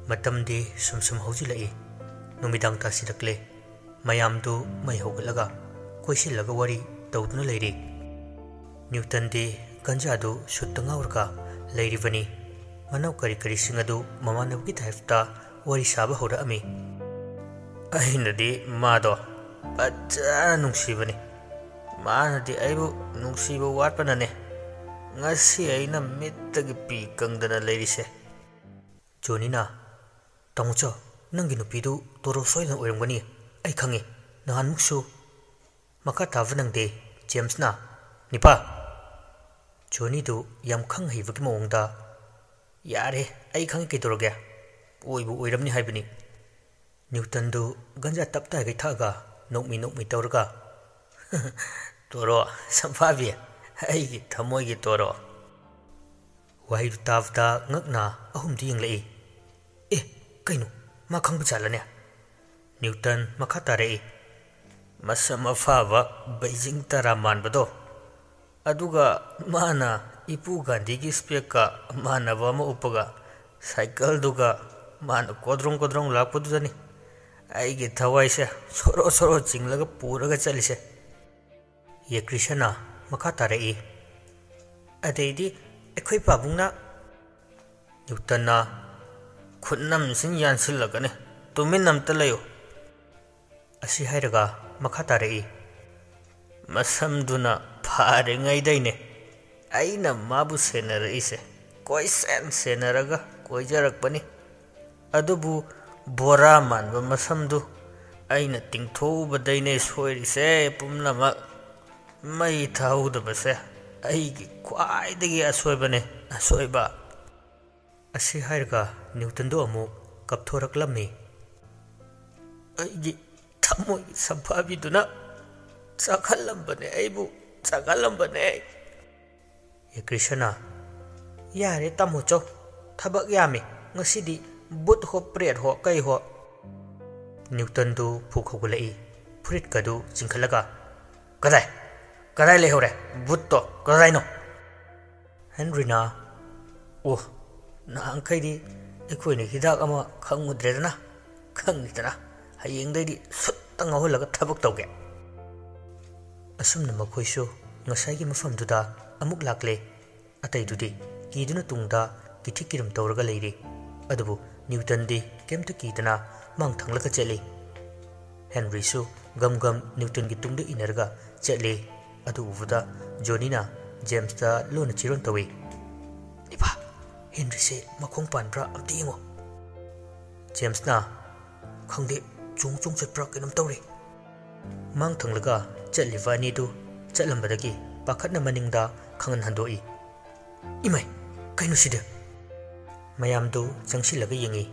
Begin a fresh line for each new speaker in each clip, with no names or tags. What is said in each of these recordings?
Matamdi sum hojilai numidang tasidakle mayamdu mai hogalaga koisilaga wari tawduna leiri Newton di ganjadu shuttangawrka leiribani manau kari singadu mamanabgi taifta wari saba hora ami ahinadi mado pacha nungsibani manadi aibu nungsiba watpanane ngasi aina mittagi pi kangdana leirise Jonina Tamucho, nangi nupidu toro soilan oirangani ai khangi nahan muksu maka tavanang de James na nipa Joni du yam khang hibagi mawngda yare ai khangi kidoroge oibu oiramni haibani Newton du ganja tapta gai thaga nokmi tawraga toro samphabi ai gi thamoi gi toro wai du tavda ngakna ahumdi yenglei Kainu, makang bacalane. Newton makatare. Masama fava Beijing taraman bado. Aduga mana ipu Gandhi gi speka mana wama upaga cycle duga mana kodrong lakpudani. Aigi thawaise soro chinglaga puraga chalise. Ye Krishna makatare. Adeidi ekhoi pabungna Newton na Khunam sin yansilagane tuminam talayo asi hairaga makatare masamduna phare ngaidaine aina mabu senaraise koisen senaraga koijarakpani adubu bora manba masamdu aina tingthobadaine soirise pumnama mai thaudabase aigi kwaidagi asoiba Asi hairaga Newton do amu kapthoraklamni aigi thamoi samphabiduna chakhalambane aibu chakalambane Ye Krishna yare tamucho thabak yami ngasidi but ho pret ho kai ho Newton du phukhogulai furit kadu chingkhalaga kadai le hore but to kadai no Henry na oh na angkaidi ekhoi hidak ama khangmudredana khangnidana hayengdai suttang ahulaga thabak tawge asumna makhoisu ngasai gi mafamduda amuk lakle atai dudi kiduna tungda kithikiram tawraga leiri adubu Newton di kemta kidana mang thanglaga cheli Henry su gam Newton gi tungda inarga cheli adu uvuda Jonina James da lona chiron tawi Henry se makong panbra amti yengo James na khangde chung chatpra kenam tawre mang thanglaga chatliva ni du chatlambadagi pakhatna maningda khangan handoi imai kainu sida mayam du changsilaga yengi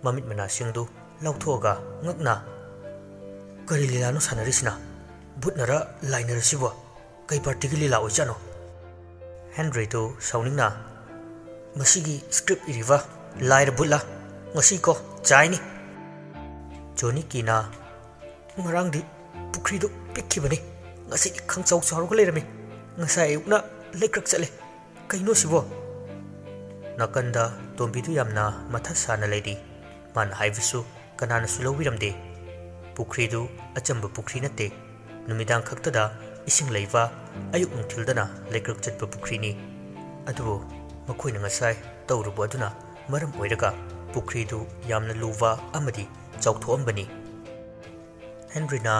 mamit mana singdu lauthoga ngakna kari lila no sanarisna butnara liner sibo kai particularly la oichano Henry du sauningna Masigi script iriva lair bula ngasiko chaini Joni kina ngarang di pukri do pikkibani ngasi khangchau charu ko lerami ngasai ukna lekrak chale kaino sibo nakanda tombi du yamna matha sana lady man haivisu kanana sulo wiramde pukri du achamba pukri nate numidang khaktada ising leiva ayuk nungthildana lekrak chatpa pukri ni adubo Makoi na ngasai tawrubo aduna maram oiraga pukri du yamna luwa amadi chawthoambani Henry na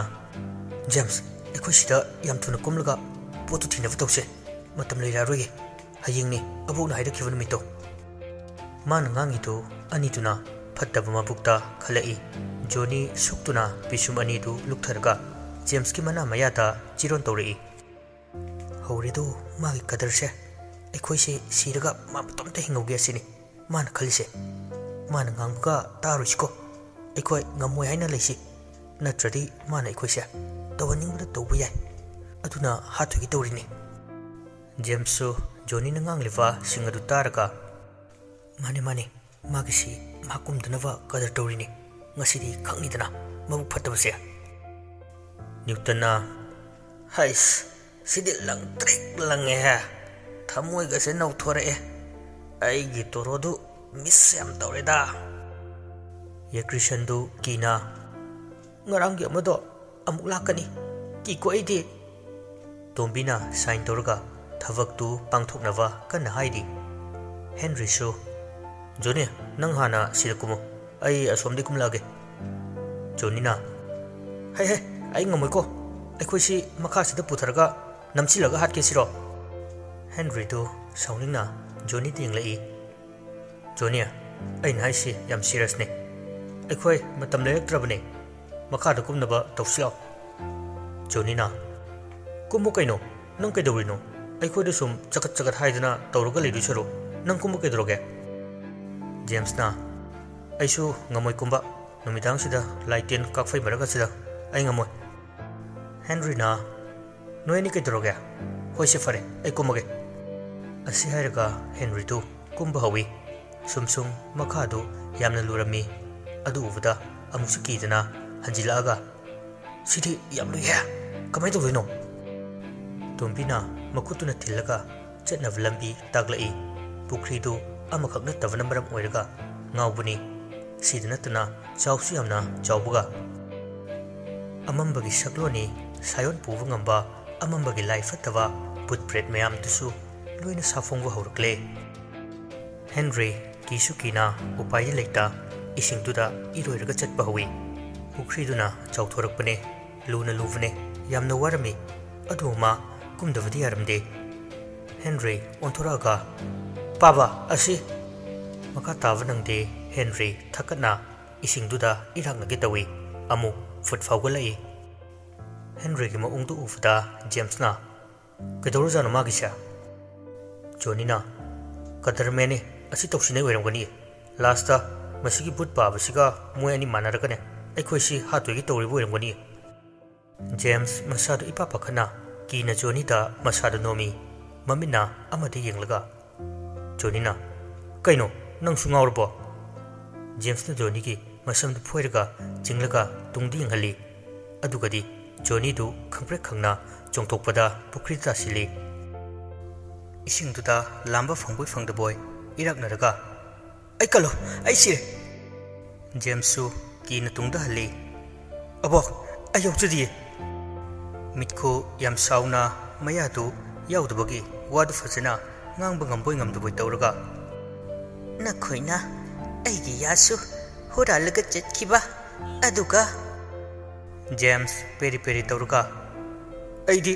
James ekhoi sida yam thuna kumlaga potu thinav tawse matam leira roge hayingni abuna hairakivan mito man ngangi du ani tuna phattaba mabukta khalai Joni suktuna bisum ani du luktharga James ki mana mayata chiron tawrei hauredo magi kadarse Ekhoise siraga mapatomta hingauge asini mana khalise mana ngangka tarusko ekhoi ngamoi haina leisi natradi mana ekhoise tawaningda tawba yai aduna hathugi tawrini James so Joni na ngangliwa singadu taraga mane magisi makumdanawa kadar tawrini ngasidi khangnidana mabu phatabase Newton na hais sidi lang trick lange ha Thamoi gase nau thore ai gi torodu miss yam tawreda ye Christian du kina ngarang gi amado amuk lakani ki ko idi Tombina sign torga thavak tu pangthoknava kana haidi Henry su Johnny nang hana sidakumo ai asomdi kumlage Johnny na hai hai ai ngamoi ko ai khoi si makha sida putharaga namchilaga hat ke siro Henry tu sauningna Johnny ting lai Johnny ai nai si yam serious ne ai khoi matam le trabne makha da kumnaba tawsiao Johnny na kumu kaino nang kai dawrino ai khoi da sum chakat haidana tawruga leidu charo nang kumu kai droge James na ai su ngamoi kumba numidang sida laiten kakfai baraga sida ai ngamoi Henry na noi ni kai droge hoi se fare ai kumage asi hairaga Henry tu kumba hawi sumsum makha du yamna lurami adu uvuda amusuki dana hanjilaga sidi yamlu ya kamai dawrino Tombina makutuna thillaga chetnav lambi taglai pukri du amakhak nattavana maram oiraga ngaubuni sidana tana chawsu yamna chawbuga amambagi sakloni sayon pubu ngamba amambagi laifatava putpret mayam tusu loina safongwa haurakle Henry kisukina upai leita isingduda iroiraga chatpa hawi pukri duna chawthorakpane luna luvane yamna warami aduma kumdavadi yaramde Henry onthuraga Papa asi maka tavanangde Henry thakana isingduda irangage tawi amu foot fawgalai Henry gi maungdu ufda James na kedoro jana magisha Johnny na kadarmene asi toksine weramgani lasta masigi put pa basiga moy ani manaragane aikhoisi hatoigi tawribu weramgani James masadu ipa pakhana kina Johnny da masadu nomi mamina amade yenglaga Johnny na kaino nang sungawrbo James na Johnny ki masam du phoiraga jinglaga tungdi ngali adugadi Johnny du khangpre khangna chongthokpada pukri ta sili ising du da lamba phongboi phangda boy irak naraga ai kalo ai sire James su ki na tungda hali abok ayok chudi mitko yam sauna maya du yaudbagi wadu fazina ngang bangamboi ngamduboi tawraga na khoina aigi yasu huralaga chetkiba aduga James peri peri tawraga aidi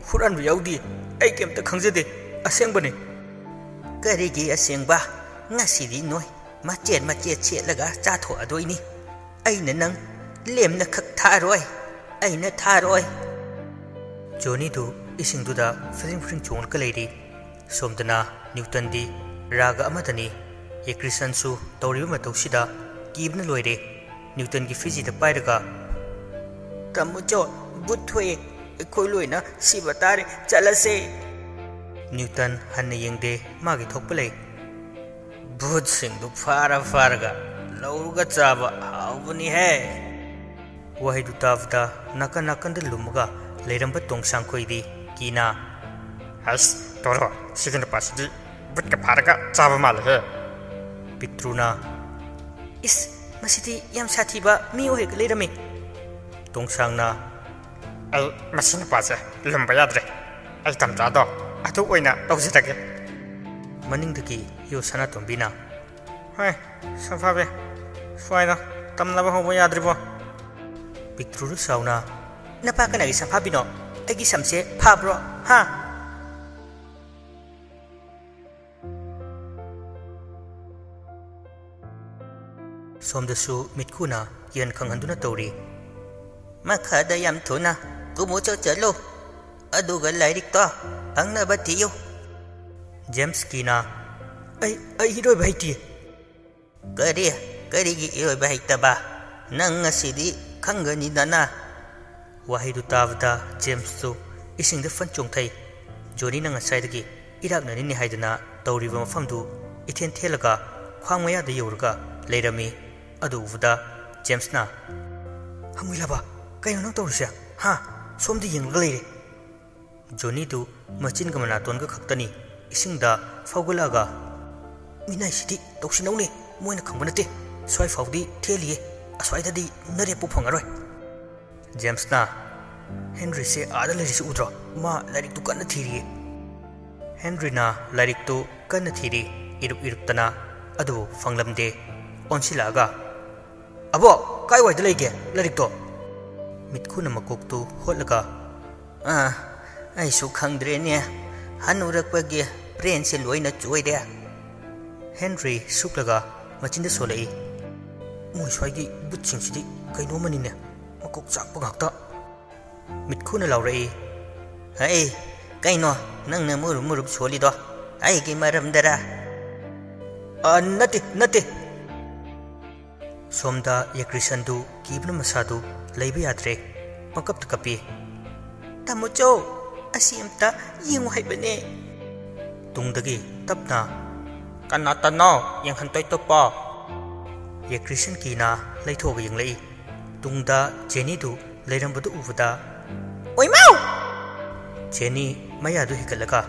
huran yaudi ai kemta khangjade asengbane karigi asengba ngasidi noi machet chetlaga chatho adoini aina nang lemna khak tharoi aina tharoi Johnny du isingduda fring chong kaleidi somdana Newton di raga amadani ye Christian su tawriba matawsida kibna loire Newton gi fiji da pairaga tamujo butthoi khoi loina sibatare chalase Newton hanne yengde magi thokpalei bud sing du faraga lauruga chaba haubani he wahai du tavda nakan de lumuga leiramba tongsang khoidi kina has toro second pasdi butka pharaga chaba mal he Pitruna is masidi yam sathiba mi ohe leirami tongsangna ai masina pasa lamba yadre ai tamta do atu oina tawsidage maningdagi yo sana tombina hai safabe faina tamlaba hobo yadribo Pitruna sauna napa kana gi safabino agi samse phabro ha somdasu mitkuna yen khanghanduna tawri makhada yam thuna kumu chalo aduga lairik to angna batiyo James kina ai hiroi baiti kari gi hiroi baita ba nang asidi khangani dana wahidu tavda James tu isingda fan chongthai Johnny nang asaidagi irak nani ni haidana tawriba mafamdu ithen thelaga khwangmaya da yorga leirami adu uvuda James na hamulaba kayo nang tawrusya ha somdi yenglaga leire Johnny du machin gamana tonga khaktani isingda fawgalaga minai sidi toksinawne moina khangbana te swai fawdi theliye aswaidadi nare pu phangaroi James na Henry se ada lari su udro ma lari tu kan thiri Henry na lari tu kan thiri irup tana adu phanglamde onsilaga abo kai wai dalai ge lari to mitkhuna makok tu hotlaga ai su khangdre ne hanurak page brain se loina chuide Henry suklaga machinda solai moi swagi butching sidi kaino manine makok chak pagakta mitkhuna laurai hai kaino nang na murup soli do ai gi maram dara nate somda yakrisan du kibna masadu leiba yadre makap kapi tamucho asimta yingu haibane tungdagi tapna kanatano yang hantoi topa yakrisan kina leithoga yinglei tungda Jenny du leirambadu ubada oimau Jenny maya du hikalaga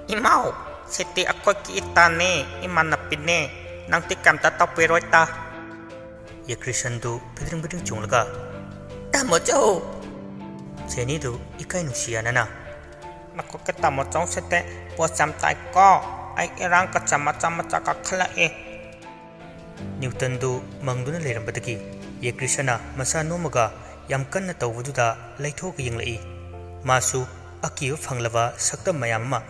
imau seti akoi ki itane imanapine nangti kamta taperoita yakrisan du pedring chunglaga tamocho Jenny du ikai nusianana makok tamocho sete posam tai ko ai erang ka chama ka khala e Newton du mangduna leirambadagi yakrisana masa nomaga yam kanna tawduda leithok yinglai masu akiu phanglaba saktam mayam ma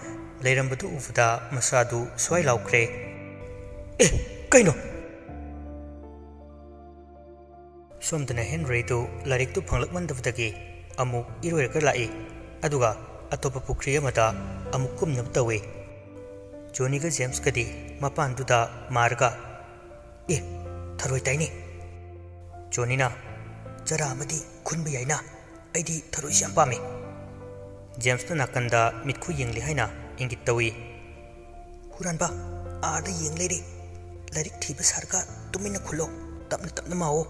leirambadu ufuda masadu swai laukre kaino somdana Henry du larik tu phanglak mandavdagi amuk iroirka lai aduga atopa pukri amada amuk kumnab tawe Johnny ga James kadi mapan duda marga tharoi taini Johnny na jara amadi khunba yaina aidi tharoi siam pame James na nakanda mitku yingli haina ingit tawi huran ba ada yingle ri larik thiba sarga tumina khulo tapna mawo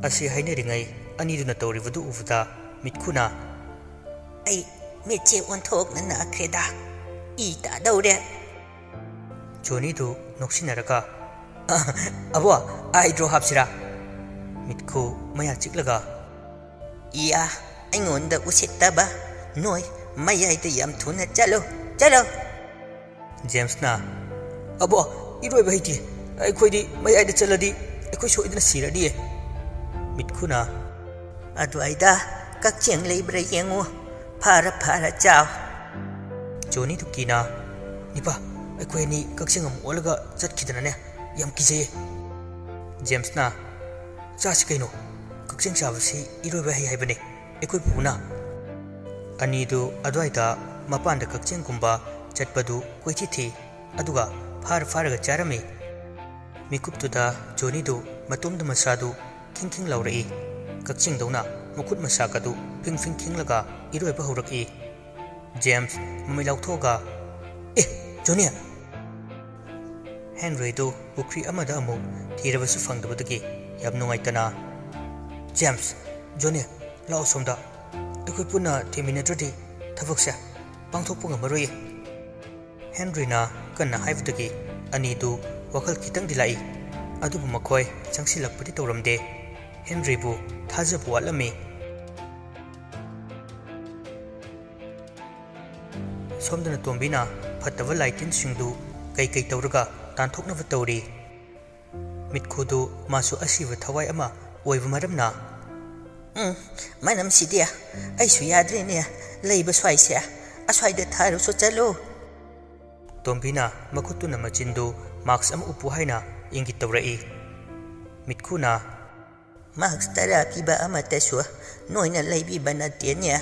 asi haina ringai ani duna tawri wudu ufuda mitkuna ai meche on thok na kreda ita daure Johnny du noksinaraka abo ai dro hapsira mitku maya chiklaga iya aingonda usittaba noi maya ite yam thuna chalo James na abo iroi bahiti ai khoidi maya ide chaladi ai so idna siradi mitkuna adu aida kakcheng leibra yengo phara chao Johnny du kina nipa ai khoini kakcheng am olaga chatkidana ne yam kije James na chasi kaino kakcheng chabasi iroi bahi haibane ekoi puna ani du adwaida mapanda kakcheng kumba chatpadu koichi thi aduga phar ga charame mikuptuda Johnny du matumda masadu king laurai kakcheng dona mukut masaka du fing laga iroi ba horaki James mami lauthoga Johnny Henry du bukri amada amu thirabasu fangdabadagi yam nungaitana James Johnny lao somda ekoi puna theminatradi thabaksa pangthokpa ngamaroi Henry na kanna haibdagi ani du wakal kitang dilai adubu makhoi changsilakpadi tawramde Henry bu thajabu alami somdana tombina phattaba laitin singdu kai tawraga tanthoknaba tawri mitkhudu masu asiba thawai ama oiba maramna manam sidia aisu yadre ne leiba swaise aswaida tharu so chalo tombina makhutuna machindu marks am upu haina ingi tawrai mitkhuna marks tara kiba amata so noina leibi banatenya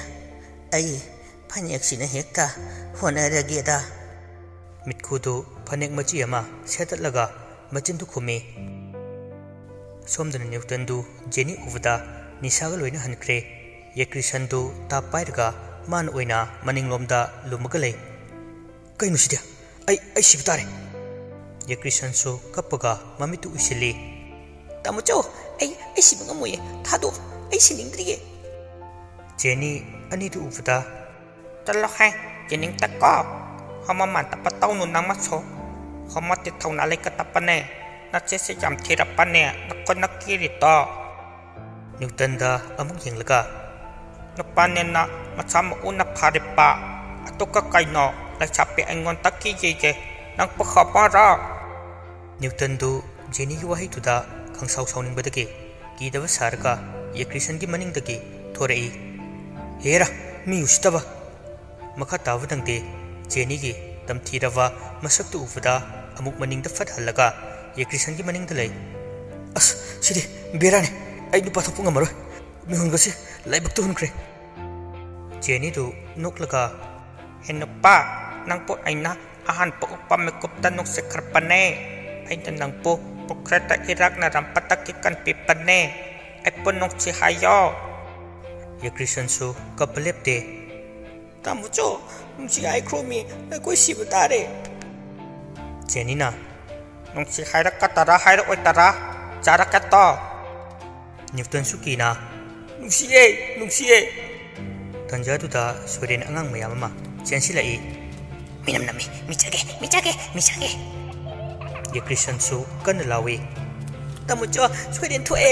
ai phanyak sina hekta honarageda mitkudu phanek machi ama setatlaga machindu khumi somdana Newton du Jenny uvada nisaga loina hankre yakrisan du ta pairga man oina maninglomda lumaga lei kainu sidia ai sibtare yakrisan so kapaga mamitu usili tamucho ai sibanga moye thado ai siningdriye Jenny ani du uvada talokhe jening takko hama manta patau nu nang maso hama te thauna le katapane
नचेसे याम थिरप्पने नक्को नक्कीरितो
न्यूटनदा अमुक येंगलगा
नुपाने ना मचा मउना फारिप्पा अतुका काइनो लाइछापे अइंगोन तक्की JJ नंग पखपारा
Newton दु jenny की वही तुदा खंगसाव साउनिंगबदगी कीदब सारका ये क्रिशन की मनिंगदगी थोरई हेरा मी उस्तबा मखा तावदंगदे जेनी की तमथीरवा मसक्तु उफदा अमुक मनिंगद फटहलगा ये क्रिशन की मनिंगद लई अस सिदे बेराने आई नुपा थोपु ngamaroy मिहुंगसे लाइबक्तु हुनख्रे जेनी दु नोकलगा
हेनुपा नंगपो आइना आहान पो उपा मेकुप्ता नुकसे खरपने आइना नंगपो पुख्रेता इराक ना रंपता की कनपिपने एक्पो नुकसे हायो
ये क्रिशन सु कपलेपते
तामुचो नुकसे आई क्रोमी ना कोई सिबतारे
जेनी ना
नुकसे हायरा कतरा हायरा ओइतरा चारा कतो
न्यूटन सु कीना
नुकसिए
तंजादुदा स्वीडन अंगांग मयामा चेंसिलाई
मिनम नमी मिचागे
ये क्रिशन सु कन लावे
तामुचो स्वीडन थोए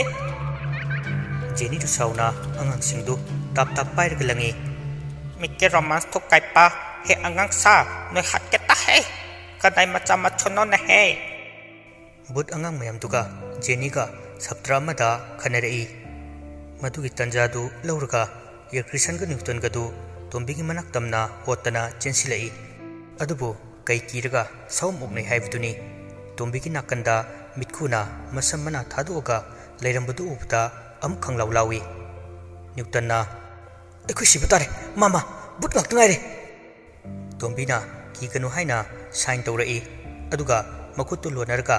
जेनी दु साउना अंगांग सिंदु ताप ताप पाइर गलंगी
मिके रोमांस तो काइपा हे अंगांग सा नोय हात के ता है कदाई मचा मछनो न है
बुत अंगांग मयम दुगा जेनी का सप्त्रा मदा खनरई मधुगी तंजादु लौरगा ये क्रिशन का न्यूटन गदु तोंबिगी मनाक तमना होतना चेंसिलाई अदुबो कई कीरगा सौम उगने हाइबदुनी तोंबिगी नाकंदा मितखुना मसम मना थादुगा लेरंबदु उबदा अम खंगलाउलावी न्यूटनना एखुई सिबतारे मामा बुत ngaktangaire तोंबिना कीगनु हाइना साइन तौरई अदुगा मखुत्तु लोनरगा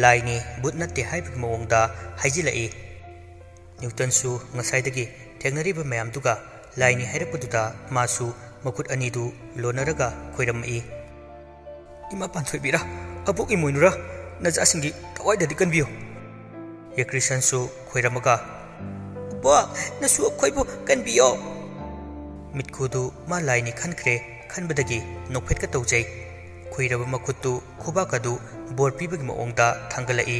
लाइनी बुत नत्ते हाइबगी मओंगदा हाइजिलाई न्यूटन सु ngसाइदगी थेंगनरिबा मयामदुगा लाइनी हाइरपदुदा मासु मखुत अनिदु लोनरगा खोइरमई इमा पांथोइबिरा अबुक इमुइनुरा नजासिंगी तवाइददि कनबियो ये क्रिशन सु खोइरमगा
बो नसु खोइबु कनबियो
मितखुदु मा लाइनी खनख्रे खनबदगी नोफेटका तौजै खोइरबा मखुत्तु खुबाकदु बोर पीबगी मओंगदा थांगलई